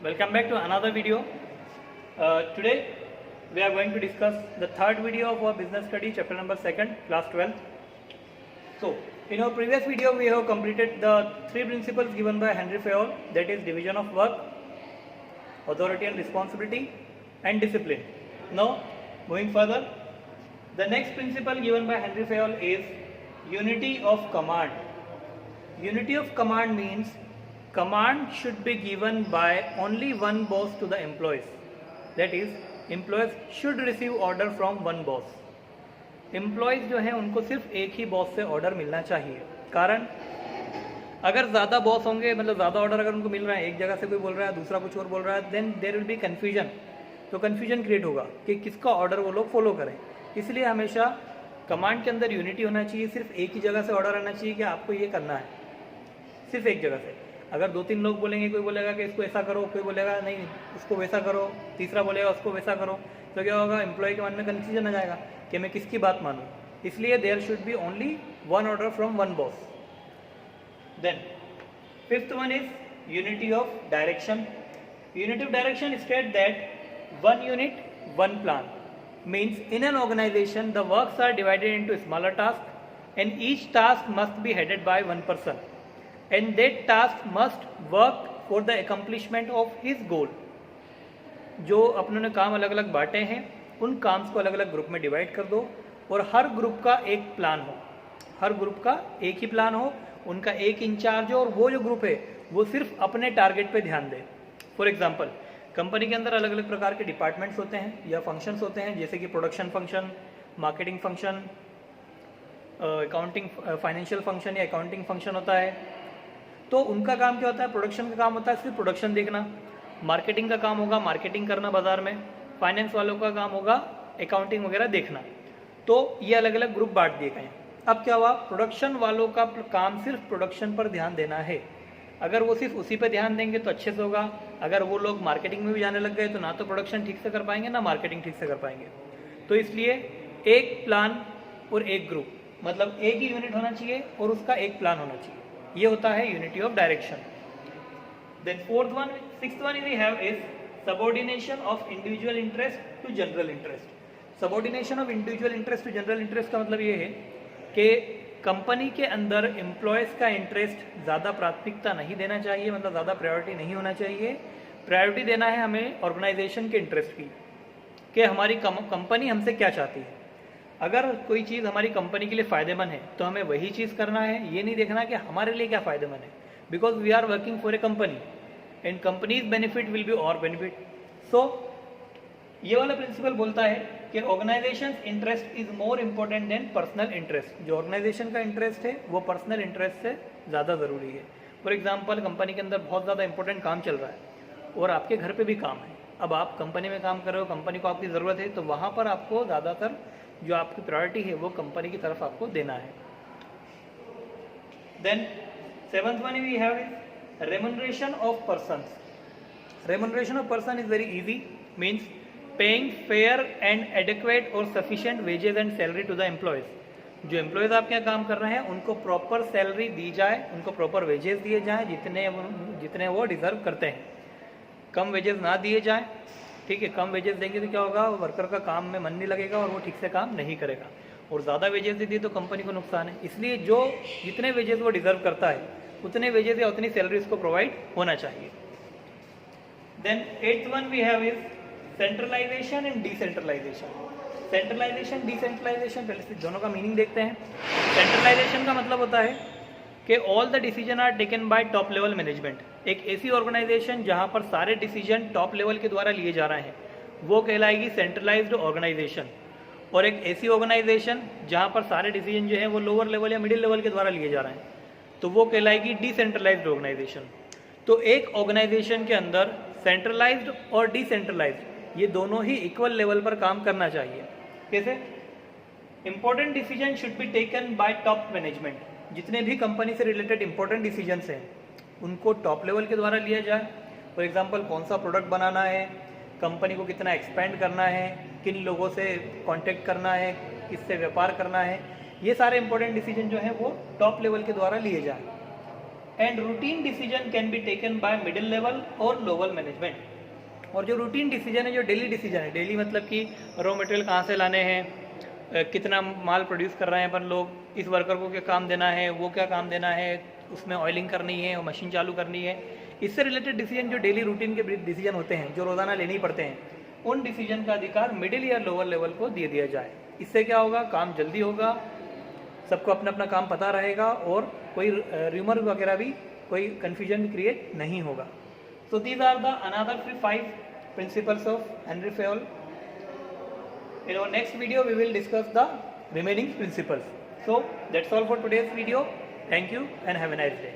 Welcome back to another video. Today we are going to discuss the third video of our business study, chapter number 2, class 12. So, in our previous video we have completed the three principles given by Henry Fayol, that is division of work, authority and responsibility, and discipline. Now, moving further, the next principle given by Henry Fayol is unity of command. Unity of command means command should be given by only one boss to the employees. That is, employees should receive order from one boss. Employees जो हैं उनको सिर्फ एक ही boss से order मिलना चाहिए. कारण अगर ज़्यादा बॉस होंगे, मतलब ज़्यादा ऑर्डर अगर उनको मिल रहा है, एक जगह से कोई बोल रहा है, दूसरा कुछ और बोल रहा है, then there will be confusion. तो कन्फ्यूजन क्रिएट होगा कि किसका ऑर्डर वो लोग फॉलो करें. इसलिए हमेशा कमांड के अंदर यूनिटी होना चाहिए. सिर्फ एक ही जगह से ऑर्डर आना चाहिए कि आपको ये करना है, सिर्फ एक जगह से. अगर दो तीन लोग बोलेंगे, कोई बोलेगा कि इसको ऐसा करो, कोई बोलेगा नहीं उसको वैसा करो, तीसरा बोलेगा उसको वैसा करो, तो क्या होगा, एम्प्लॉय के मन में कन्फ्यूजन आ जाएगा कि मैं किसकी बात मानूं. इसलिए there should be only one order from one boss. Then fifth one is unity of direction. Unity of direction state that one unit one plan means in an organization the works are divided into smaller tasks and each task must be headed by one person and that task must work for the accomplishment of his goal. जो अपनों ने काम अलग अलग बांटे हैं, उन calms को अलग अलग ग्रुप में डिवाइड कर दो और हर ग्रुप का एक प्लान हो, हर ग्रुप का एक ही प्लान हो, उनका एक इंचार्ज हो और वो जो ग्रुप है वो सिर्फ अपने टारगेट पे ध्यान दे. फॉर एग्जांपल, कंपनी के अंदर अलग अलग प्रकार के डिपार्टमेंट्स होते हैं या फंक्शंस होते हैं, जैसे कि production function, marketing function, accounting financial function या अकाउंटिंग फंक्शन होता है. तो उनका काम क्या होता है, प्रोडक्शन का काम होता है सिर्फ प्रोडक्शन देखना. मार्केटिंग का काम होगा मार्केटिंग करना बाजार में. फाइनेंस वालों का काम होगा अकाउंटिंग वगैरह देखना. तो ये अलग अलग ग्रुप बांट दिए गए. अब क्या हुआ, प्रोडक्शन वालों का काम सिर्फ प्रोडक्शन पर ध्यान देना है. अगर वो सिर्फ उसी पे ध्यान देंगे तो अच्छे से होगा. अगर वो लोग मार्केटिंग में भी जाने लग गए तो ना तो प्रोडक्शन ठीक से कर पाएंगे ना मार्केटिंग ठीक से कर पाएंगे. तो इसलिए एक प्लान और एक ग्रुप, मतलब एक ही यूनिट होना चाहिए और उसका एक प्लान होना चाहिए. ये होता है unity of direction. Then sixth one we have is subordination of individual interest to general interest. Subordination of individual interest to general interest का मतलब ये है कि कंपनी के अंदर एम्प्लॉयज़ का इंटरेस्ट ज़्यादा प्राथमिकता नहीं देना चाहिए, मतलब ज़्यादा प्रायोरिटी नहीं होना चाहिए. प्रायोरिटी देना है हमें ऑर्गेनाइजेशन के इंटरेस्ट की, कि हमारी कंपनी हमसे क्या चाहती है. अगर कोई चीज़ हमारी कंपनी के लिए फ़ायदेमंद है तो हमें वही चीज़ करना है. ये नहीं देखना कि हमारे लिए क्या फ़ायदेमंद है, because we are working for a company and company's benefit will be our benefit. So ये वाला प्रिंसिपल बोलता है कि organisation interest is more important than personal interest. जो ऑर्गेनाइजेशन का इंटरेस्ट है वो पर्सनल इंटरेस्ट से ज़्यादा ज़रूरी है. फॉर एग्जांपल, कंपनी के अंदर बहुत ज़्यादा इंपॉर्टेंट काम चल रहा है और आपके घर पे भी काम है. अब आप कंपनी में काम कर रहे हो, कंपनी को आपकी ज़रूरत है, तो वहाँ पर आपको ज़्यादातर जो आपकी प्रायोरिटी है वो कंपनी की तरफ आपको देना है. Then seventh one we have is remuneration of persons. Remuneration of person is very easy. Means paying fair and adequate और sufficient wages and salary to the employees. जो एम्प्लॉयज़ आपके यहाँ काम कर रहे हैं उनको प्रॉपर सैलरी दी जाए, उनको प्रॉपर वेजेस दिए जाएँ जितने वो डिज़र्व करते हैं. कम वेजेस ना दिए जाएँ, ठीक है. कम वेजेस देंगे तो क्या होगा, वर्कर का काम में मन नहीं लगेगा और वो ठीक से काम नहीं करेगा. और ज़्यादा वेजेस दे दिए तो कंपनी को नुकसान है. इसलिए जो जितने वेजेस वो डिज़र्व करता है उतने वेजेस या उतनी सैलरी उसको प्रोवाइड होना चाहिए. Then eighth one we have is centralisation and decentralisation. Centralisation decentralisation, पहले से दोनों का मीनिंग देखते हैं. सेंट्रलाइजेशन का मतलब होता है कि all the decision are taken by top level management. एक ऐसी ऑर्गेनाइजेशन जहां पर सारे डिसीजन टॉप लेवल के द्वारा लिए जा रहे हैं वो कहलाएगी सेंट्रलाइज्ड ऑर्गेनाइजेशन. और एक ऐसी ऑर्गेनाइजेशन जहां पर सारे डिसीजन जो है वो लोअर लेवल या मिडिल लेवल के द्वारा लिए जा रहे हैं तो वो कहलाएगी डिसेंट्रलाइज्ड ऑर्गेनाइजेशन. तो एक ऑर्गेनाइजेशन के अंदर सेंट्रलाइज्ड और डिसेंट्रलाइज्ड ये दोनों ही इक्वल लेवल पर काम करना चाहिए. कैसे? Important decision should be taken by top management. जितने भी कंपनी से रिलेटेड इंपॉर्टेंट डिसीजंस हैं उनको टॉप लेवल के द्वारा लिया जाए. फॉर एग्जांपल, कौन सा प्रोडक्ट बनाना है, कंपनी को कितना एक्सपेंड करना है, किन लोगों से कांटेक्ट करना है, किससे व्यापार करना है, ये सारे इंपॉर्टेंट डिसीजन जो हैं वो टॉप लेवल के द्वारा लिए जाए. And routine decision can be taken by middle level और लोअर मैनेजमेंट। और जो रूटीन डिसीजन है, जो डेली डिसीजन है, डेली मतलब कि रॉ मटेरियल कहाँ से लाने हैं, कितना माल प्रोड्यूस कर रहे हैं अपन लोग, इस वर्कर को क्या काम देना है, वो क्या काम देना है, उसमें ऑयलिंग करनी है, मशीन चालू करनी है, इससे रिलेटेड डिसीजन जो डेली रूटीन के डिसीजन होते हैं, जो रोज़ाना लेने ही पड़ते हैं, उन डिसीजन का अधिकार मिडिल या लोअर लेवल को दे दिया जाए। इससे क्या होगा, काम जल्दी होगा, सबको अपना अपना काम पता रहेगा और कोई र्यूमर वगैरह भी, कोई कन्फ्यूजन क्रिएट नहीं होगा। So these are the another 5 principles of Henry Fayol. In our next video we will discuss the remaining principles. So that's all for today's video. Thank you and have a nice day.